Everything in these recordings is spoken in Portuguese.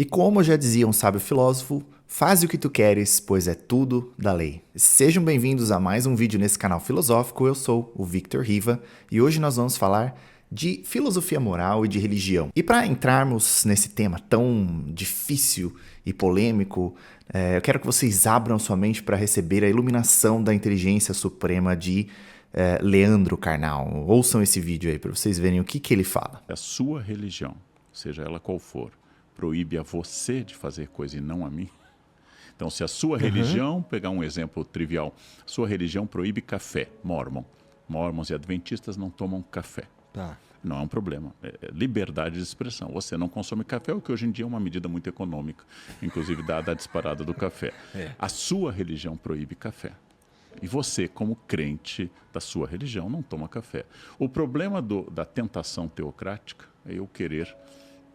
E como já dizia um sábio filósofo, faze o que tu queres, pois é tudo da lei. Sejam bem-vindos a mais um vídeo nesse canal filosófico. Eu sou o Victor Riva e hoje nós vamos falar de filosofia moral e de religião. E para entrarmos nesse tema tão difícil e polêmico, eu quero que vocês abram sua mente para receber a iluminação da inteligência suprema de Leandro Carnal. Ouçam esse vídeo aí para vocês verem o que ele fala. A sua religião, seja ela qual for, proíbe a você de fazer coisa e não a mim. Então, se a sua religião, pegar um exemplo trivial, sua religião proíbe café, Mormons e adventistas não tomam café. Tá. Não é um problema, é liberdade de expressão. Você não consome café, o que hoje em dia é uma medida muito econômica, inclusive dada a disparada do café. A sua religião proíbe café. E você, como crente da sua religião, não toma café. O problema da tentação teocrática é eu querer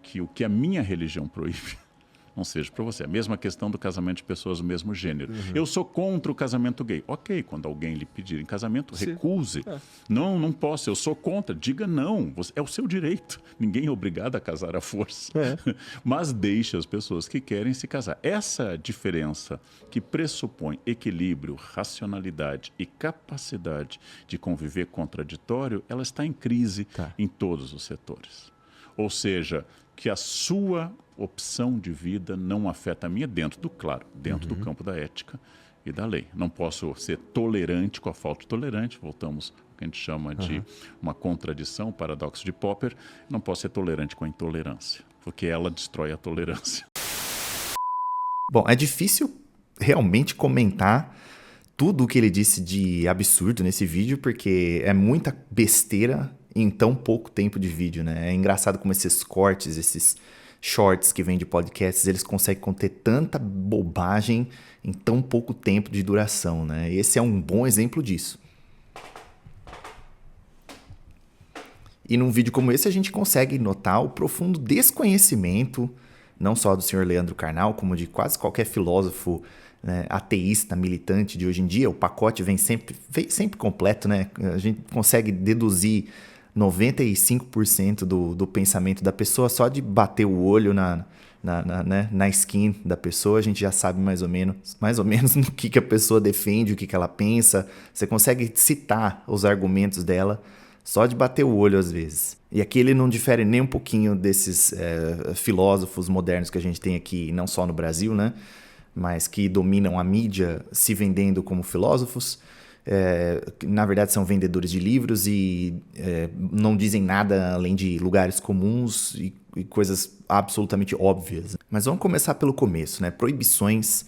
que o que a minha religião proíbe não seja para você. A mesma questão do casamento de pessoas do mesmo gênero. Eu sou contra o casamento gay. Ok, quando alguém lhe pedir em casamento, recuse. Não posso, eu sou contra. Diga não, é o seu direito. Ninguém é obrigado a casar à força. Mas deixe as pessoas que querem se casar. Essa diferença que pressupõe equilíbrio, racionalidade e capacidade de conviver contraditório, ela está em crise em todos os setores. Ou seja, que a sua opção de vida não afeta a minha dentro do campo da ética e da lei. Não posso ser tolerante com a falta de tolerante, voltamos ao que a gente chama de uma contradição, paradoxo de Popper. Não posso ser tolerante com a intolerância, porque ela destrói a tolerância. Bom, é difícil realmente comentar tudo o que ele disse de absurdo nesse vídeo, porque é muita besteira em tão pouco tempo de vídeo, né? É engraçado como esses cortes, esses shorts que vêm de podcasts, eles conseguem conter tanta bobagem em tão pouco tempo de duração, né? Esse é um bom exemplo disso. E num vídeo como esse a gente consegue notar o profundo desconhecimento, não só do senhor Leandro Carnal, como de quase qualquer filósofo, né, ateísta, militante de hoje em dia. O pacote vem sempre completo, né? A gente consegue deduzir 95% do pensamento da pessoa só de bater o olho na skin da pessoa. A gente já sabe mais ou menos no que a pessoa defende, o que ela pensa. Você consegue citar os argumentos dela só de bater o olho às vezes. E aqui ele não difere nem um pouquinho desses filósofos modernos que a gente tem aqui, não só no Brasil, né? Mas que dominam a mídia se vendendo como filósofos. Na verdade são vendedores de livros e não dizem nada além de lugares comuns e coisas absolutamente óbvias. Mas vamos começar pelo começo, né? Proibições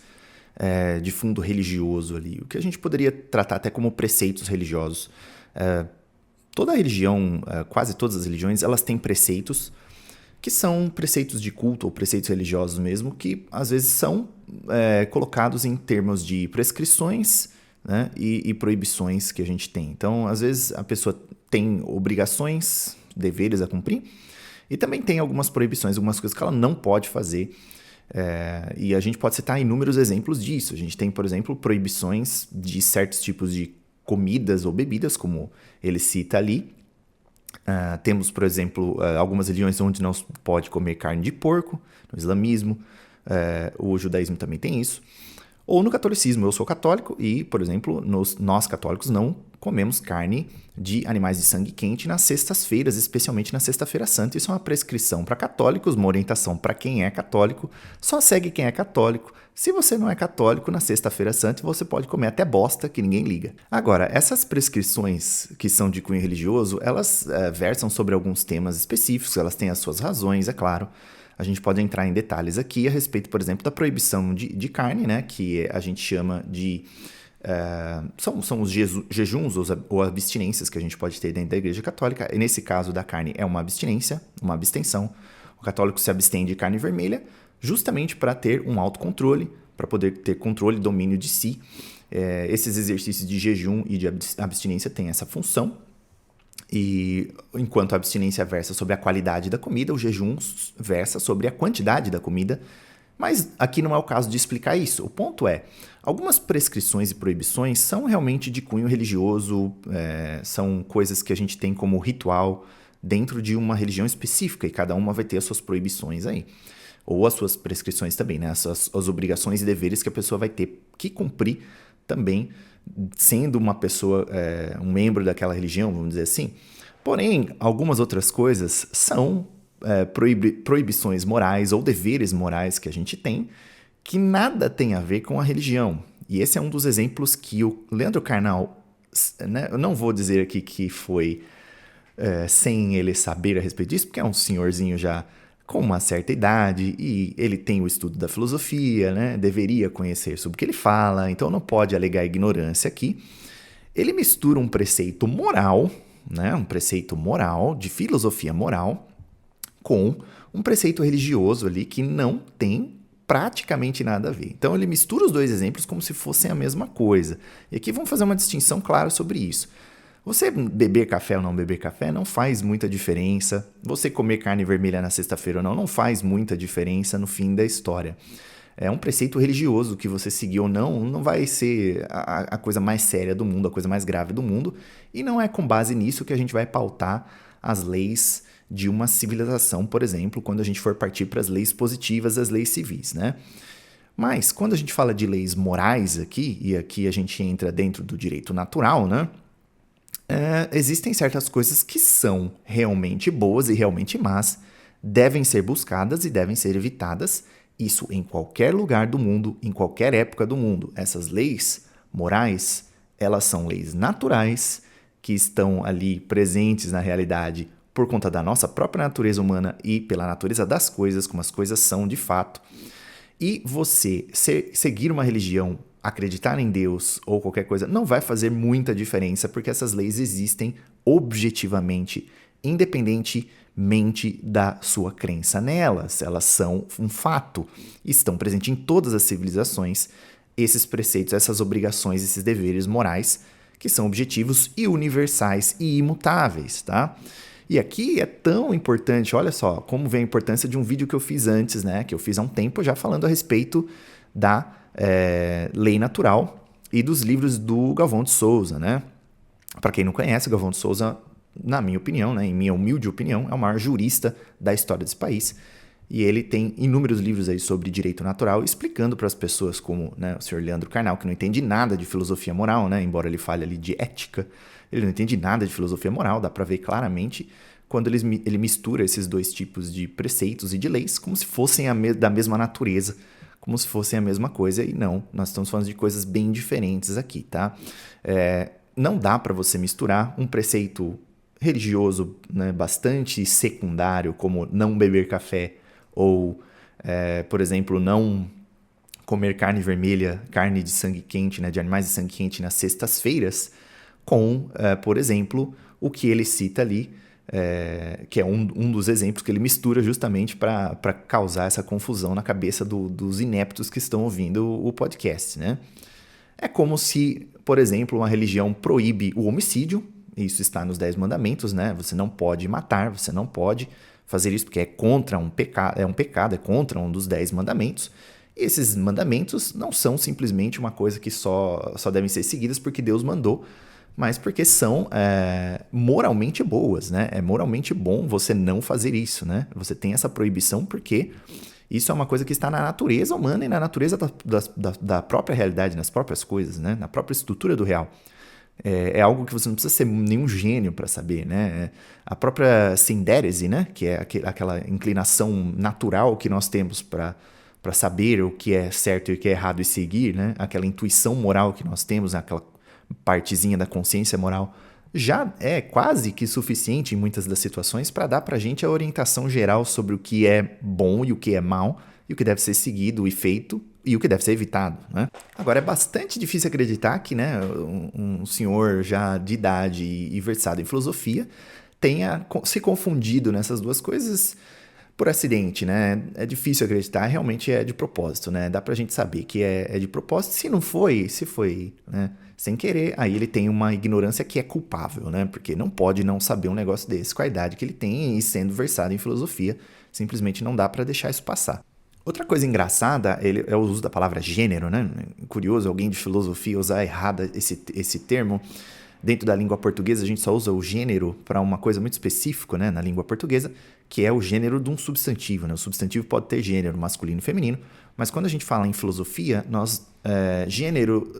de fundo religioso ali, o que a gente poderia tratar até como preceitos religiosos. Toda religião, quase todas as religiões, elas têm preceitos que são preceitos de culto ou preceitos religiosos mesmo, que às vezes são colocados em termos de prescrições, né, e proibições que a gente tem. Então, às vezes, a pessoa tem obrigações, deveres a cumprir, e também tem algumas proibições, algumas coisas que ela não pode fazer. E a gente pode citar inúmeros exemplos disso. A gente tem, por exemplo, proibições de certos tipos de comidas ou bebidas, como ele cita ali. Temos, por exemplo, algumas religiões onde não se pode comer carne de porco, no islamismo, o judaísmo também tem isso. Ou no catolicismo, eu sou católico e, por exemplo, nós católicos não comemos carne de animais de sangue quente nas sextas-feiras, especialmente na sexta-feira santa. Isso é uma prescrição para católicos, uma orientação para quem é católico. Só segue quem é católico. Se você não é católico, na sexta-feira santa você pode comer até bosta, que ninguém liga. Agora, essas prescrições que são de cunho religioso, elas versam sobre alguns temas específicos, elas têm as suas razões, é claro. A gente pode entrar em detalhes aqui a respeito, por exemplo, da proibição de carne, né, que a gente chama de... são os jejuns ou abstinências que a gente pode ter dentro da Igreja Católica. E nesse caso da carne é uma abstinência, uma abstenção. O católico se abstém de carne vermelha justamente para ter um autocontrole, para poder ter controle e domínio de si. Esses exercícios de jejum e de abstinência têm essa função. E enquanto a abstinência versa sobre a qualidade da comida, o jejum versa sobre a quantidade da comida. Mas aqui não é o caso de explicar isso. O ponto é, algumas prescrições e proibições são realmente de cunho religioso, são coisas que a gente tem como ritual dentro de uma religião específica e cada uma vai ter as suas proibições aí. ou as suas prescrições também, né? As obrigações e deveres que a pessoa vai ter que cumprir também, sendo uma pessoa, um membro daquela religião, vamos dizer assim. Porém, algumas outras coisas são proibições morais ou deveres morais que a gente tem, que nada tem a ver com a religião. E esse é um dos exemplos que o Leandro Carnal, né, eu não vou dizer aqui que foi sem ele saber a respeito disso, porque é um senhorzinho já com uma certa idade e ele tem o estudo da filosofia, né, deveria conhecer sobre o que ele fala, então não pode alegar ignorância aqui. Ele mistura um preceito moral, né, um preceito moral, de filosofia moral, com um preceito religioso ali que não tem praticamente nada a ver. Então ele mistura os dois exemplos como se fossem a mesma coisa. E aqui vamos fazer uma distinção clara sobre isso. Você beber café ou não beber café não faz muita diferença. Você comer carne vermelha na sexta-feira ou não faz muita diferença no fim da história. É um preceito religioso que você seguir ou não vai ser a coisa mais séria do mundo, a coisa mais grave do mundo. E não é com base nisso que a gente vai pautar as leis de uma civilização, por exemplo, quando a gente for partir para as leis positivas, as leis civis, né? Mas quando a gente fala de leis morais aqui, e aqui a gente entra dentro do direito natural, né? Existem certas coisas que são realmente boas e realmente más, devem ser buscadas e devem ser evitadas, isso em qualquer lugar do mundo, em qualquer época do mundo. Essas leis morais, elas são leis naturais, que estão ali presentes na realidade por conta da nossa própria natureza humana e pela natureza das coisas, como as coisas são de fato. E você seguir uma religião, acreditar em Deus ou qualquer coisa, não vai fazer muita diferença, porque essas leis existem objetivamente, independentemente da sua crença nelas. Elas são um fato, estão presentes em todas as civilizações, esses preceitos, essas obrigações, esses deveres morais, que são objetivos e universais e imutáveis, tá? E aqui é tão importante, olha só, como vem a importância de um vídeo que eu fiz antes, né? Que eu fiz há um tempo já falando a respeito da lei natural e dos livros do Galvão de Souza, né? Para quem não conhece, o Galvão de Souza, na minha opinião, né, em minha humilde opinião, é o maior jurista da história desse país. E ele tem inúmeros livros aí sobre direito natural, explicando para as pessoas como, né, o senhor Leandro Carnal, que não entende nada de filosofia moral, né, embora ele fale ali de ética, ele não entende nada de filosofia moral, dá para ver claramente quando ele mistura esses dois tipos de preceitos e de leis como se fossem da mesma natureza, como se fossem a mesma coisa, e não, nós estamos falando de coisas bem diferentes aqui, tá? Não dá para você misturar um preceito religioso, né, bastante secundário, como não beber café, ou, por exemplo, não comer carne vermelha, carne de sangue quente, né, de animais de sangue quente nas sextas-feiras, com, por exemplo, o que ele cita ali, que é um dos exemplos que ele mistura justamente para causar essa confusão na cabeça dos ineptos que estão ouvindo o podcast, né? É como se, por exemplo, uma religião proíbe o homicídio, isso está nos 10 mandamentos, né? Você não pode matar, você não pode fazer isso porque é contra um pecado, é contra um dos 10 mandamentos. E esses mandamentos não são simplesmente uma coisa que só devem ser seguidas porque Deus mandou, mas porque são moralmente boas, né? É moralmente bom você não fazer isso, né? Você tem essa proibição porque isso é uma coisa que está na natureza humana e na natureza da própria realidade, nas próprias coisas, né? Na própria estrutura do real. É algo que você não precisa ser nenhum gênio para saber, né? A própria sindérese, né? Que é aquela inclinação natural que nós temos para saber o que é certo e o que é errado e seguir, né? Aquela intuição moral que nós temos, aquela partezinha da consciência moral, já é quase que suficiente em muitas das situações para dar para a gente a orientação geral sobre o que é bom e o que é mal, e o que deve ser seguido e feito, e o que deve ser evitado, né? Agora, é bastante difícil acreditar que, né, um senhor já de idade e versado em filosofia tenha se confundido nessas duas coisas por acidente, né? É difícil acreditar, realmente é de propósito, né? Dá pra gente saber que é de propósito. Se foi, né, sem querer, aí ele tem uma ignorância que é culpável, né? Porque não pode não saber um negócio desse com a idade que ele tem e sendo versado em filosofia. Simplesmente não dá pra deixar isso passar. Outra coisa engraçada é o uso da palavra gênero, né? Curioso alguém de filosofia usar errado esse termo. dentro da língua portuguesa a gente só usa o gênero para uma coisa muito específica, né, na língua portuguesa, que é o gênero de um substantivo, né? O substantivo pode ter gênero masculino e feminino, mas quando a gente fala em filosofia, gênero,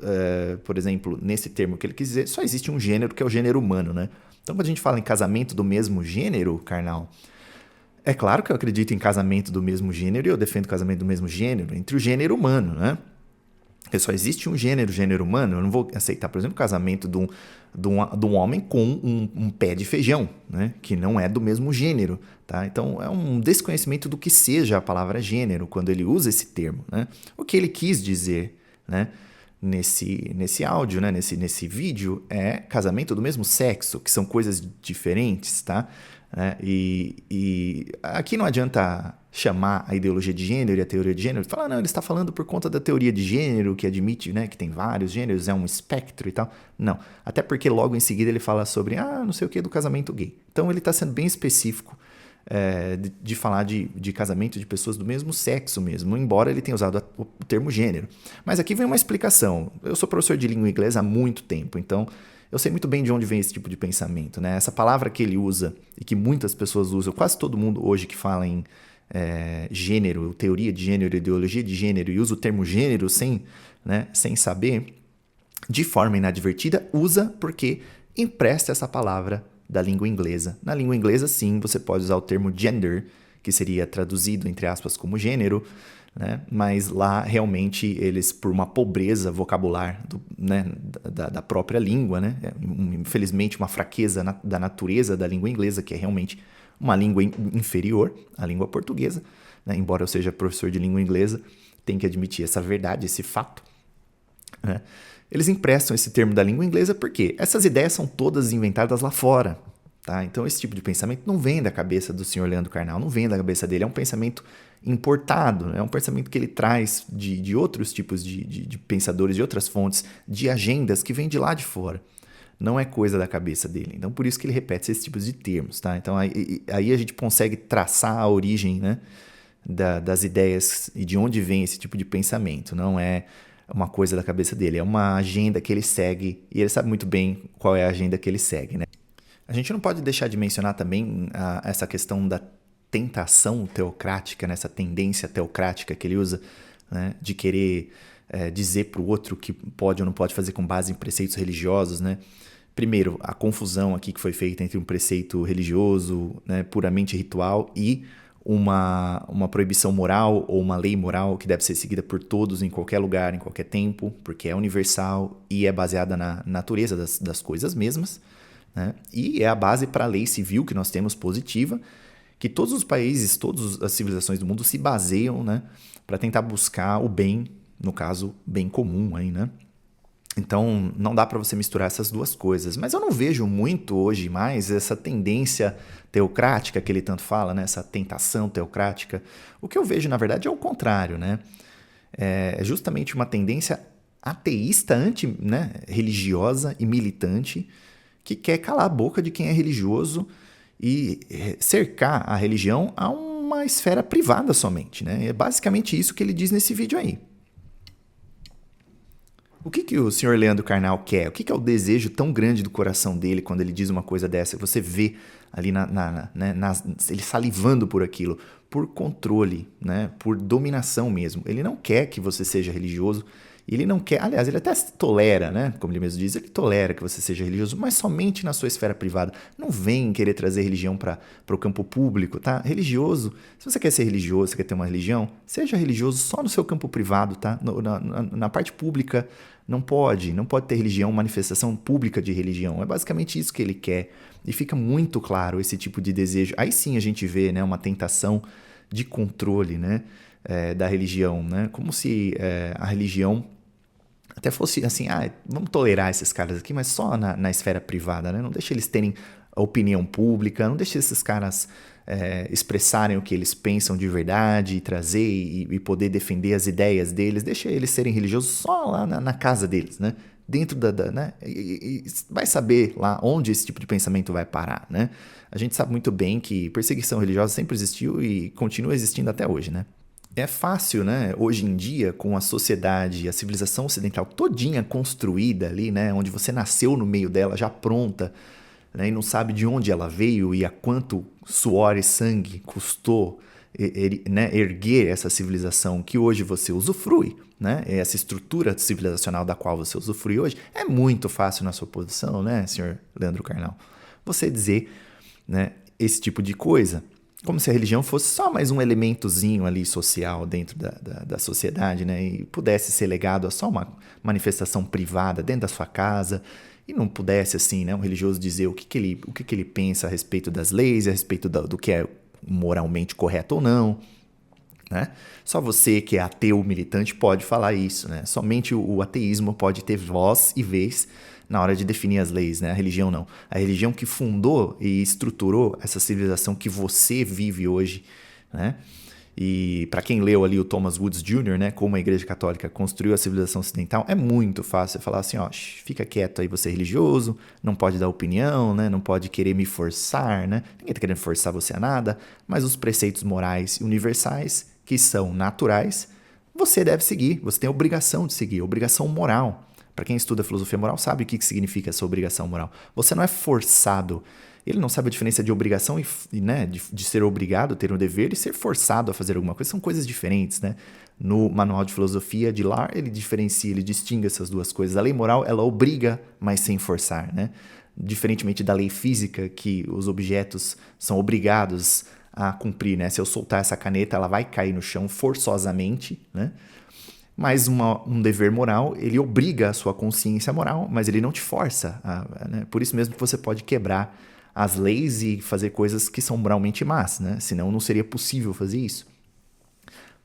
por exemplo, nesse termo que ele quis dizer, só existe um gênero que é o gênero humano, né? Então quando a gente fala em casamento do mesmo gênero, carnal, é claro que eu acredito em casamento do mesmo gênero e eu defendo casamento do mesmo gênero, entre o gênero humano, né? Porque só existe um gênero humano. Eu não vou aceitar, por exemplo, o casamento de um homem com um pé de feijão, né? Que não é do mesmo gênero. Tá? Então, é um desconhecimento do que seja a palavra gênero quando ele usa esse termo. Né? O que ele quis dizer, né, nesse áudio, né, nesse vídeo, é casamento do mesmo sexo, que são coisas diferentes. Tá? E aqui não adianta chamar a ideologia de gênero e a teoria de gênero e falar, não, ele está falando por conta da teoria de gênero, que admite, né, que tem vários gêneros, é um espectro e tal. Não, até porque logo em seguida ele fala sobre, não sei o que, do casamento gay. Então ele está sendo bem específico de falar de casamento de pessoas do mesmo sexo mesmo, embora ele tenha usado o termo gênero. Mas aqui vem uma explicação. Eu sou professor de língua inglesa há muito tempo, então eu sei muito bem de onde vem esse tipo de pensamento. Né? Essa palavra que ele usa e que muitas pessoas usam, quase todo mundo hoje que fala em gênero, teoria de gênero, ideologia de gênero e usa o termo gênero sem saber, de forma inadvertida, usa porque empresta essa palavra da língua inglesa. Na língua inglesa, sim, você pode usar o termo gender, que seria traduzido, entre aspas, como gênero, né? Mas lá, realmente, eles, por uma pobreza vocabular da própria língua, né? Infelizmente, uma fraqueza da natureza da língua inglesa, que é realmente uma língua inferior à língua portuguesa, né? Embora eu seja professor de língua inglesa, tenho que admitir essa verdade, esse fato, né? Eles emprestam esse termo da língua inglesa porque essas ideias são todas inventadas lá fora. Tá? Então, esse tipo de pensamento não vem da cabeça do senhor Leandro Carnal, não vem da cabeça dele, é um pensamento importado, é um pensamento que ele traz de outros tipos de pensadores, de outras fontes, de agendas que vêm de lá de fora. Não é coisa da cabeça dele. Então, por isso que ele repete esses tipos de termos. Tá? Então, aí a gente consegue traçar a origem, né, das ideias e de onde vem esse tipo de pensamento. Não é uma coisa da cabeça dele, é uma agenda que ele segue e ele sabe muito bem qual é a agenda que ele segue, né? A gente não pode deixar de mencionar também essa questão da tentação teocrática, né? Essa tendência teocrática que ele usa, né? De querer dizer para o outro que pode ou não pode fazer com base em preceitos religiosos, né? Primeiro, a confusão aqui que foi feita entre um preceito religioso, né, puramente ritual e uma proibição moral ou uma lei moral que deve ser seguida por todos em qualquer lugar, em qualquer tempo, porque é universal e é baseada na natureza das coisas mesmas, né? E é a base para a lei civil que nós temos positiva, que todos os países, todas as civilizações do mundo se baseiam, né, para tentar buscar o bem, no caso, bem comum aí, né? Então, não dá para você misturar essas duas coisas. Mas eu não vejo muito hoje mais essa tendência teocrática que ele tanto fala, né? Essa tentação teocrática. O que eu vejo, na verdade, é o contrário, né? É justamente uma tendência ateísta, religiosa e militante, que quer calar a boca de quem é religioso e cercar a religião a uma esfera privada somente, né? É basicamente isso que ele diz nesse vídeo aí. O que o senhor Leandro Carnal quer? O que é o desejo tão grande do coração dele quando ele diz uma coisa dessa? Você vê ali ele salivando por aquilo, por controle, né? Por dominação mesmo. Ele não quer que você seja religioso. Ele não quer, aliás, ele até tolera, né? Como ele mesmo diz, ele tolera que você seja religioso, mas somente na sua esfera privada. Não vem querer trazer religião para o campo público, tá? Religioso, se você quer ser religioso, você quer ter uma religião, seja religioso só no seu campo privado, tá? Na parte pública, não pode ter religião, manifestação pública de religião. É basicamente isso que ele quer. E fica muito claro esse tipo de desejo. Aí sim a gente vê, né, uma tentação de controle, né, da religião, né? Como se a religião até fosse assim, vamos tolerar esses caras aqui, mas só na esfera privada, né? Não deixa eles terem a opinião pública, não deixa esses caras expressarem o que eles pensam de verdade, e trazer e poder defender as ideias deles, deixa eles serem religiosos só lá na casa deles, né? Dentro né? E vai saber lá onde esse tipo de pensamento vai parar, né? A gente sabe muito bem que perseguição religiosa sempre existiu e continua existindo até hoje, né? é fácil, né? Hoje em dia, com a sociedade, a civilização ocidental todinha construída ali, né? Onde você nasceu no meio dela, já pronta, né? E não sabe de onde ela veio e a quanto suor e sangue custou, né? Erguer essa civilização que hoje você usufrui, né? Essa estrutura civilizacional da qual você usufrui hoje. É muito fácil na sua posição, né, senhor Leandro Carnal? Você dizer, né, esse tipo de coisa. Como se a religião fosse só mais um elementozinho ali social dentro da sociedade, né? E pudesse ser legado a só uma manifestação privada dentro da sua casa e não pudesse, assim, né, um religioso dizer o que ele pensa a respeito das leis, a respeito do que é moralmente correto ou não, né? Só você que é ateu militante pode falar isso, né? Somente o ateísmo pode ter voz e vez na hora de definir as leis, né? A religião não. A religião que fundou e estruturou essa civilização que você vive hoje, né? E para quem leu ali o Thomas Woods Jr., né, como a Igreja Católica construiu a civilização ocidental, é muito fácil falar assim, ó, fica quieto aí, você é religioso, não pode dar opinião, né, não pode querer me forçar, né? Ninguém tá querendo forçar você a nada, mas os preceitos morais universais, que são naturais, você deve seguir, você tem a obrigação de seguir, obrigação moral. Para quem estuda filosofia moral sabe o que significa essa obrigação moral. Você não é forçado. Ele não sabe a diferença de obrigação e né, de ser obrigado, ter um dever, e ser forçado a fazer alguma coisa. São coisas diferentes, né? No Manual de Filosofia de Lahr, ele diferencia, ele distingue essas duas coisas. A lei moral, ela obriga, mas sem forçar, né? Diferentemente da lei física, que os objetos são obrigados a cumprir, né? Se eu soltar essa caneta, ela vai cair no chão forçosamente, né? Mas um dever moral, ele obriga a sua consciência moral, mas ele não te força. Né? Por isso mesmo que você pode quebrar as leis e fazer coisas que são moralmente más, né? Senão não seria possível fazer isso.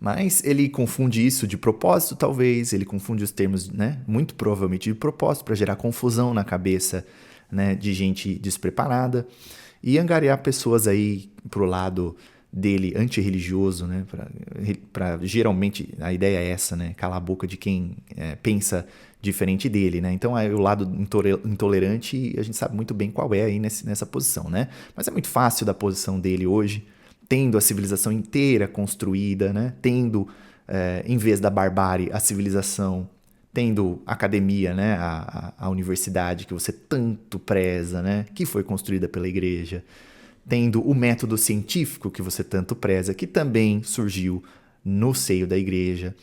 Mas ele confunde isso de propósito, talvez, ele confunde os termos, né? Muito provavelmente de propósito, para gerar confusão na cabeça, né, de gente despreparada e angariar pessoas aí pro lado dele antirreligioso, né? Geralmente a ideia é essa, né? Calar a boca de quem pensa diferente dele, né? Então o lado intolerante a gente sabe muito bem qual é aí nessa posição, né? Mas é muito fácil da posição dele hoje, tendo a civilização inteira construída, né? Tendo, em vez da barbárie, a civilização, tendo a academia, né? A universidade que você tanto preza, né? Que foi construída pela igreja, tendo o método científico que você tanto preza, que também surgiu no seio da igreja,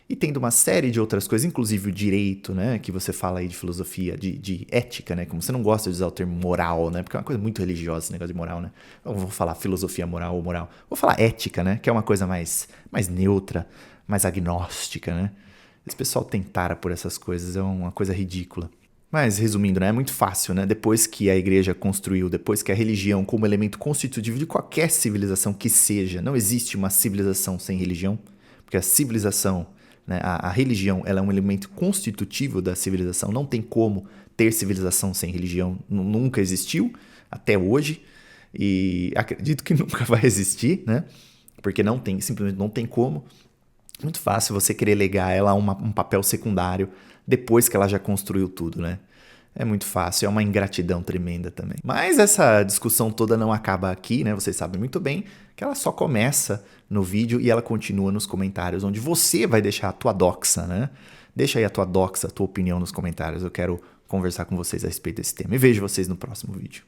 e tendo uma série de outras coisas, inclusive o direito, né, que você fala aí de filosofia, de ética, né, como você não gosta de usar o termo moral, né, porque é uma coisa muito religiosa esse negócio de moral, né, eu vou falar filosofia moral ou moral, vou falar ética, né, que é uma coisa mais neutra, mais agnóstica, né, esse pessoal tentara por essas coisas, é uma coisa ridícula. Mas, resumindo, né, é muito fácil, né? Depois que a igreja construiu, depois que a religião, como elemento constitutivo de qualquer civilização que seja, não existe uma civilização sem religião, porque a civilização, né, a religião, ela é um elemento constitutivo da civilização, não tem como ter civilização sem religião, nunca existiu, até hoje, e acredito que nunca vai existir, né? Porque simplesmente não tem como. Muito fácil você querer legar ela a um papel secundário depois que ela já construiu tudo, né? É muito fácil, é uma ingratidão tremenda também. Mas essa discussão toda não acaba aqui, né? Vocês sabem muito bem que ela só começa no vídeo e ela continua nos comentários, onde você vai deixar a tua doxa, né? Deixa aí a tua doxa, a tua opinião nos comentários. Eu quero conversar com vocês a respeito desse tema. E vejo vocês no próximo vídeo.